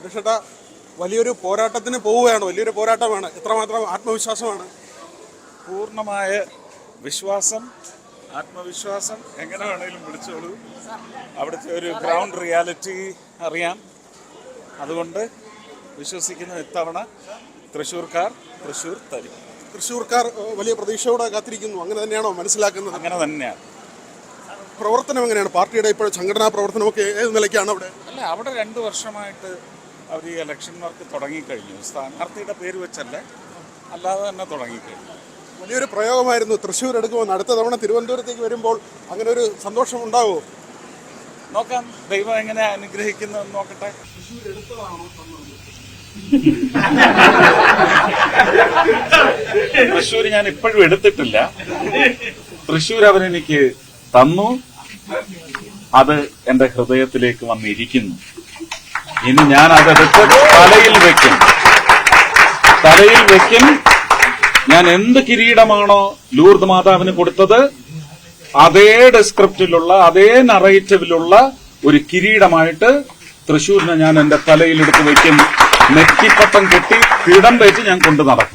സുരേഷേട്ടാ, വലിയൊരു പോരാട്ടത്തിന് പോവുകയാണ്, വലിയൊരു പോരാട്ടമാണ്. എത്രമാത്രം ആത്മവിശ്വാസമാണ്? പൂർണ്ണമായ വിശ്വാസം, ആത്മവിശ്വാസം എങ്ങനെ വേണമെങ്കിലും വിളിച്ചോളൂ. അവിടുത്തെ ഒരു ഗ്രൗണ്ട് റിയാലിറ്റി അറിയാം. അതുകൊണ്ട് വിശ്വസിക്കുന്ന ഇത്തവണ തൃശ്ശൂർക്കാർ തൃശ്ശൂർ തരും. തൃശ്ശൂർക്കാർ വലിയ പ്രതീക്ഷയോടെ കാത്തിരിക്കുന്നു, അങ്ങനെ തന്നെയാണോ മനസ്സിലാക്കുന്നത്? അങ്ങനെ തന്നെയാണ്. പ്രവർത്തനം എങ്ങനെയാണ്? പാർട്ടിയുടെ ഇപ്പോൾ സംഘടനാ പ്രവർത്തനമൊക്കെ ഏത് നിലയ്ക്കാണ് അവിടെ? അല്ല, അവിടെ 2 വർഷമായിട്ട് അവർ ഈ ഇലക്ഷൻ വർക്ക് തുടങ്ങിക്കഴിഞ്ഞു. സ്ഥാനാർത്ഥിയുടെ പേര് വെച്ചല്ല, അല്ലാതെ തന്നെ തുടങ്ങിക്കഴിഞ്ഞു. വലിയൊരു പ്രയോഗമായിരുന്നു തൃശ്ശൂർ എടുക്കുമെന്ന്. അടുത്ത തവണ തിരുവനന്തപുരത്തേക്ക് വരുമ്പോൾ അങ്ങനെ ഒരു സന്തോഷം ഉണ്ടാവുമോ? നോക്കാം, ദൈവം എങ്ങനെ അനുഗ്രഹിക്കുന്നതെന്ന് നോക്കട്ടെ. തൃശ്ശൂർ ഞാൻ ഇപ്പോഴും എടുത്തിട്ടില്ല. തൃശ്ശൂർ അവരെനിക്ക് തന്നു, അത് എന്റെ ഹൃദയത്തിലേക്ക് വന്നിരിക്കുന്നു. ഇനി ഞാൻ അതെടുത്ത് തലയിൽ വെക്കും. ഞാൻ എന്ത് കിരീടമാണോ ലൂർദ് മാതാവിന് കൊടുത്തത്, അതേ ഡെസ്ക്രിപ്റ്റിലുള്ള, അതേ നറേറ്റീവിലുള്ള ഒരു കിരീടമായിട്ട് തൃശ്ശൂരിനെ ഞാൻ എന്റെ തലയിലെടുത്ത് വെക്കും. നെറ്റിപ്പട്ടം കെട്ടി പീഠം വെച്ച് ഞാൻ കൊണ്ടു നടക്കും.